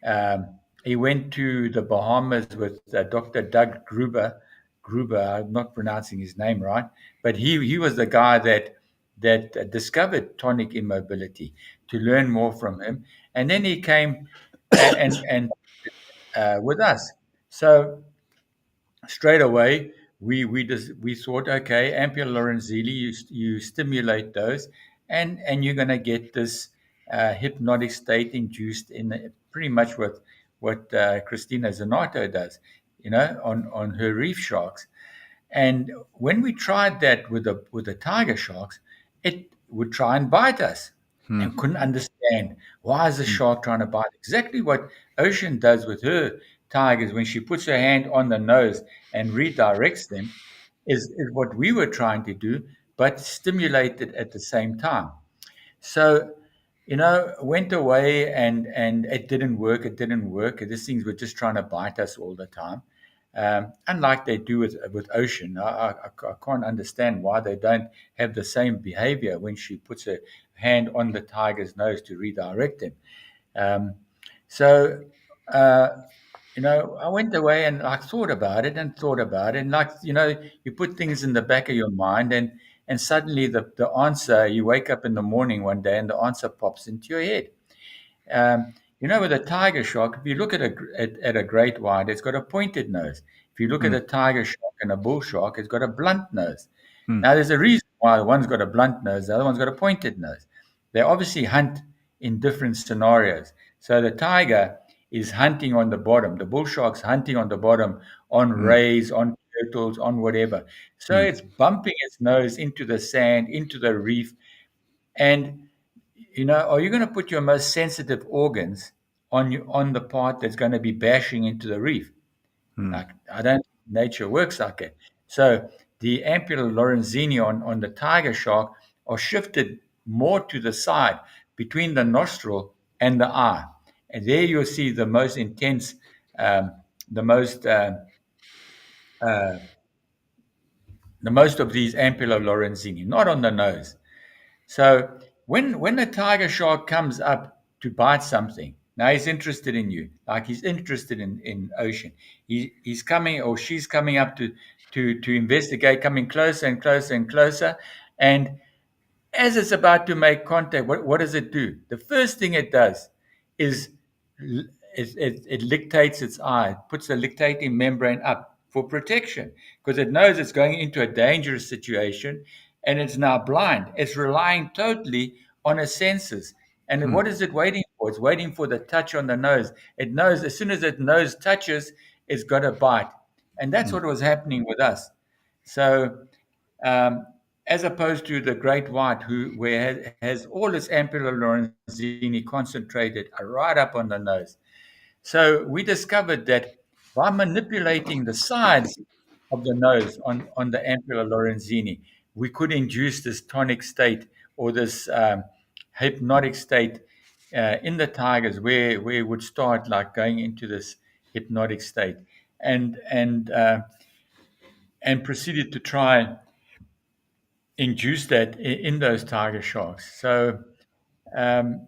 S2: um, he went to the Bahamas with Dr. Doug Gruber. Gruber, I'm not pronouncing his name right, but he was the guy that discovered tonic immobility. To learn more from him, and then he came and with us. So straight away we thought, okay, Ampia lorenzili, you stimulate those, and you're going to get this hypnotic state induced in pretty much what Christina Zanato does, on her reef sharks. And when we tried that with the tiger sharks, it would try and bite us,
S1: Hmm.
S2: and couldn't understand why is the
S1: Hmm.
S2: shark trying to bite. Exactly what Ocean does with her tigers when she puts her hand on the nose and redirects them is what we were trying to do, but stimulated at the same time. So, went away and it didn't work. It didn't work. These things were just trying to bite us all the time. Unlike they do with Ocean. I can't understand why they don't have the same behavior when she puts her hand on the tiger's nose to redirect him. Um, so, uh, I went away and I thought about it and thought about it. And you put things in the back of your mind and suddenly the answer, you wake up in the morning one day and the answer pops into your head. With a tiger shark, if you look at a great white, it's got a pointed nose. If you look at
S1: Hmm.
S2: a tiger shark and a bull shark, it's got a blunt nose.
S1: Hmm.
S2: Now, there's a reason why one's got a blunt nose, the other one's got a pointed nose. They obviously hunt in different scenarios. So the tiger is hunting on the bottom, the bull shark's hunting on the bottom, on
S1: Hmm.
S2: rays, on turtles, on whatever. So
S1: Hmm.
S2: it's bumping its nose into the sand, into the reef, and are you going to put your most sensitive organs on the part that's going to be bashing into the reef?
S1: Hmm.
S2: Like, I don't think nature works like that. So the ampulla lorenzini on the tiger shark are shifted more to the side between the nostril and the eye. And there you'll see the most intense, um, the most uh, the most of these ampulla lorenzini, not on the nose. So when a tiger shark comes up to bite something, now he's interested in you, like he's interested in Ocean. He's coming or she's coming up to investigate, coming closer and closer and closer. And as it's about to make contact, what does it do? The first thing it does is it lactates its eye, puts the lactating membrane up for protection because it knows it's going into a dangerous situation and it's now blind. It's relying totally on its senses. And
S1: Hmm.
S2: what is it waiting for? It's waiting for the touch on the nose. It knows as soon as its nose touches, it's got a bite. And that's
S1: Hmm.
S2: what was happening with us. So, um, as opposed to the great white, where has all its ampulla lorenzini concentrated right up on the nose. So we discovered that by manipulating the sides of the nose on the ampulla lorenzini, we could induce this tonic state or this hypnotic state in the tigers, where it would start like going into this hypnotic state, and and uh, and proceeded to try induce that in those tiger sharks. So um,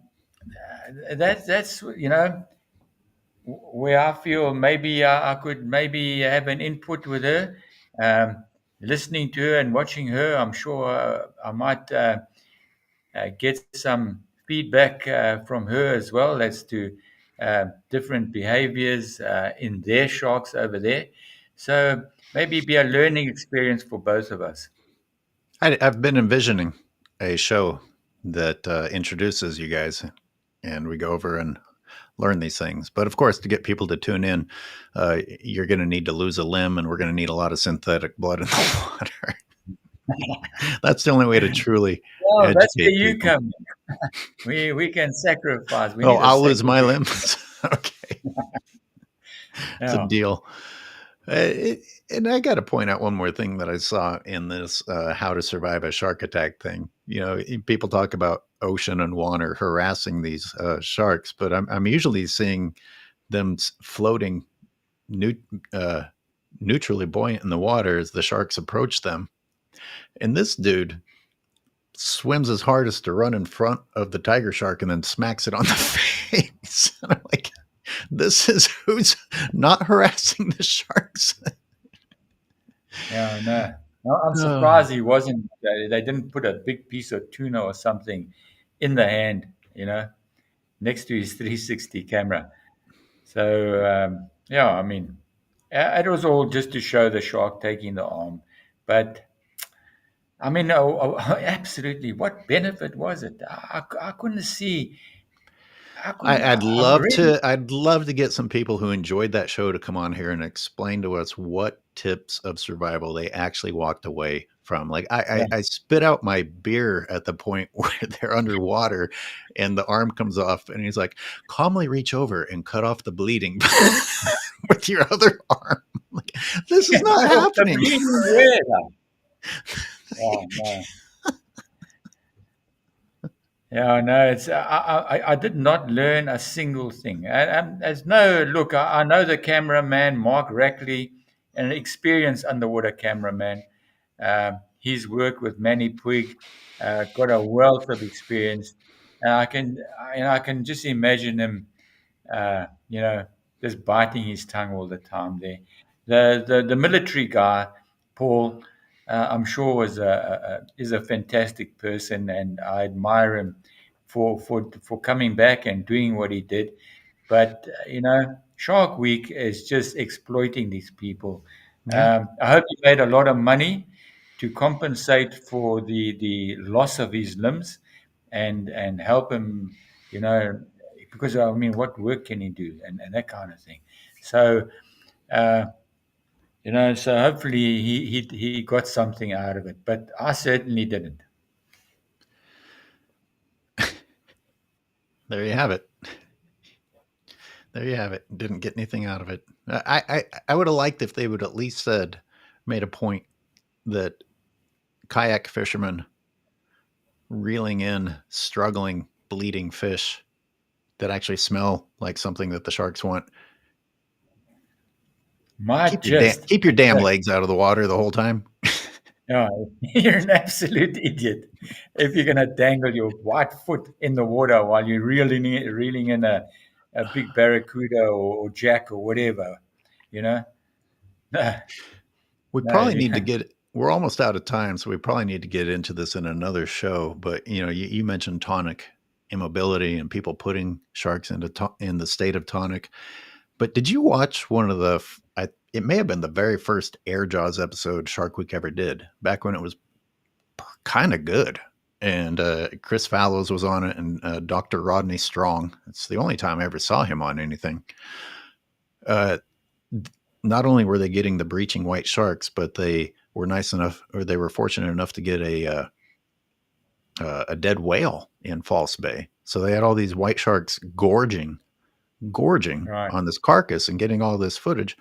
S2: that's where I feel maybe I could maybe have an input with her. Listening to her and watching her, I'm sure I might get some feedback from her as well as to different behaviors in their sharks over there. So maybe be a learning experience for both of us.
S1: I've been envisioning a show that introduces you guys, and we go over and learn these things. But of course, to get people to tune in, you're going to need to lose a limb, and we're going to need a lot of synthetic blood in the water. That's the only way to truly
S2: Well, that's where
S1: educate
S2: you
S1: people.
S2: come in. We can sacrifice. We
S1: Oh,
S2: need a
S1: I'll lose my
S2: sacrificial.
S1: limbs. Okay, it's a
S2: Yeah.
S1: deal. And I got to point out one more thing that I saw in this "How to Survive a Shark Attack" thing. People talk about Ocean and Water harassing these sharks, but I'm usually seeing them floating new, uh, neutrally buoyant in the water as the sharks approach them. And this dude swims his hardest to run in front of the tiger shark and then smacks it on the face. And I'm like, this is who's not harassing the sharks.
S2: Yeah, no. No, I'm
S1: Oh,
S2: surprised he wasn't. They didn't put a big piece of tuna or something in the hand, next to his 360 camera. So, yeah, I mean, it was all just to show the shark taking the arm. But, I mean, absolutely, what benefit was it? I couldn't see. I couldn't.
S1: I'd
S2: I'm
S1: love
S2: really.
S1: to. I'd love to get some people who enjoyed that show to come on here and explain to us what tips of survival they actually walked away from. Like
S2: Yeah.
S1: I spit out my beer at the point where they're underwater, and the arm comes off, and he's like, "Calmly reach over and cut off the bleeding with your other arm." Like, this is not
S2: Cut off the
S1: happening.
S2: bleeding where? Oh no. Yeah, no, it's I did not learn a single thing. There's no look. I know the cameraman Mark Rackley, an experienced underwater cameraman. He's worked with Manny Puig, got a wealth of experience, and I can just imagine him, you know, just biting his tongue all the time there. The military guy, Paul, I'm sure is a fantastic person, and I admire him for coming back and doing what he did. But Shark Week is just exploiting these people.
S1: Yeah.
S2: I hope he made a lot of money to compensate for the loss of his limbs and help him, you know, because I mean, what work can he do and that kind of thing. So, uh, so hopefully he got something out of it, but I certainly didn't.
S1: There you have it. There you have it. Didn't get anything out of it. I would have liked if they would at least said, made a point that kayak fishermen reeling in struggling, bleeding fish that actually smell like something that the sharks want.
S2: My
S1: Keep your damn legs out of the water the whole time.
S2: yeah, you're an absolute idiot if you're gonna dangle your white foot in the water while you're reeling in a big barracuda or jack or whatever, you know. No,
S1: We
S2: no,
S1: probably need to get. We're almost out of time, so we probably need to get into this in another show. But you mentioned tonic immobility and people putting sharks in the state of tonic. But did you watch one of the? It may have been the very first Air Jaws episode Shark Week ever did, back when it was kind of good. And Chris Fallows was on it, and Dr. Rodney Strong. It's the only time I ever saw him on anything. Uh, not only were they getting the breaching white sharks, but they were nice enough, or they were fortunate enough to get a dead whale in False Bay. So they had all these white sharks gorging
S2: right.
S1: on this carcass and getting all this footage.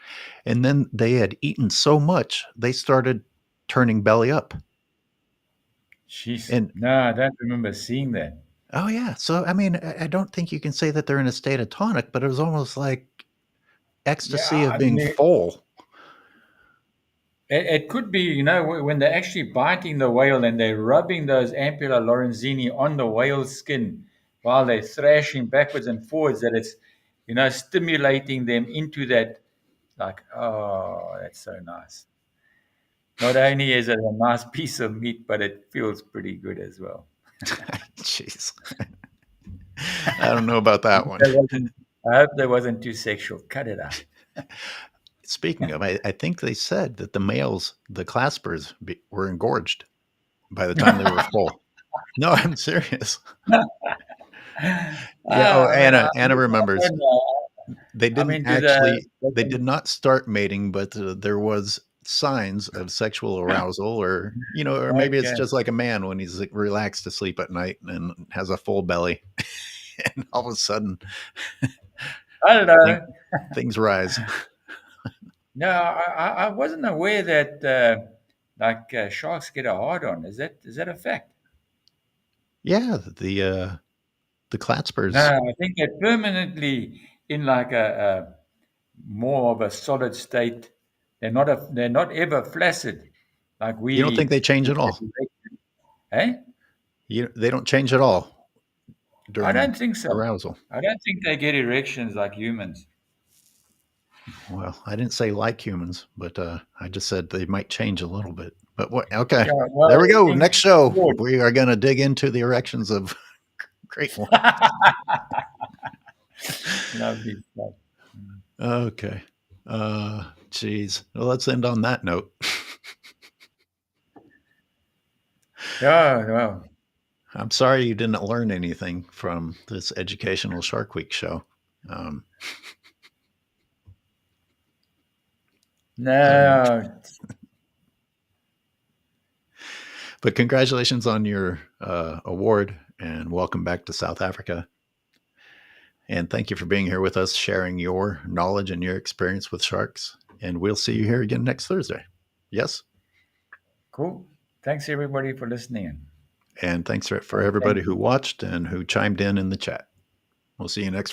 S1: And then they had eaten so much, they started turning belly up.
S2: Jeez,
S1: And
S2: no, I don't remember seeing that.
S1: oh yeah, so I mean, I don't think you can say that they're in a state of tonic, but it was almost like
S2: Yeah,
S1: ecstasy of
S2: I
S1: being
S2: mean,
S1: full.
S2: it could be, when they're actually biting the whale and they're rubbing those Ampulla lorenzini on the whale's skin while they're thrashing backwards and forwards, that it's, stimulating them into that, like, oh, that's so nice. Not only is it a nice piece of meat, but it feels pretty good as well.
S1: Jeez, I don't know about
S2: I
S1: that
S2: hope
S1: one.
S2: that wasn't too sexual. Cut it out.
S1: Speaking of, I think they said that the males, the claspers, were engorged by the time they were full. No, I'm serious. Yeah. Oh,
S2: I mean,
S1: Anna remembers.
S2: don't know.
S1: They
S2: I
S1: didn't
S2: mean,
S1: actually. They did not start mating, but there was signs of sexual arousal, or or maybe it's
S2: okay.
S1: just like a man when he's like, relaxed to sleep at night and has a full belly, and all of a sudden
S2: I don't know.
S1: thing, things rise.
S2: No, I wasn't aware that sharks get a hard on. Is that a fact?
S1: Yeah, the
S2: No,
S1: claspers.
S2: I think they're permanently in like a more of a solid state. They're not ever flaccid like
S1: You don't think
S2: we
S1: they change
S2: we
S1: at all?
S2: eh?
S1: They don't change at all
S2: I
S1: during
S2: don't think so.
S1: arousal.
S2: I don't think they get erections like humans.
S1: Well, I didn't say like humans, but I just said they might change a little bit. But what? Okay,
S2: Yeah, well,
S1: there we
S2: I
S1: go.
S2: think
S1: Next show,
S2: good.
S1: we are going to dig into the erections of great one.
S2: Lovely stuff.
S1: Okay. Geez. Well, let's end on that note.
S2: Yeah, well.
S1: I'm sorry you didn't learn anything from this educational Shark Week show. Um,
S2: No,
S1: but congratulations on your award and welcome back to South Africa. And thank you for being here with us, sharing your knowledge and your experience with sharks. And we'll see you here again next Thursday. Yes?
S2: cool. Thanks everybody for listening in.
S1: And thanks for
S2: And
S1: everybody
S2: thank
S1: who
S2: you.
S1: watched and who chimed in the chat. We'll see you next week.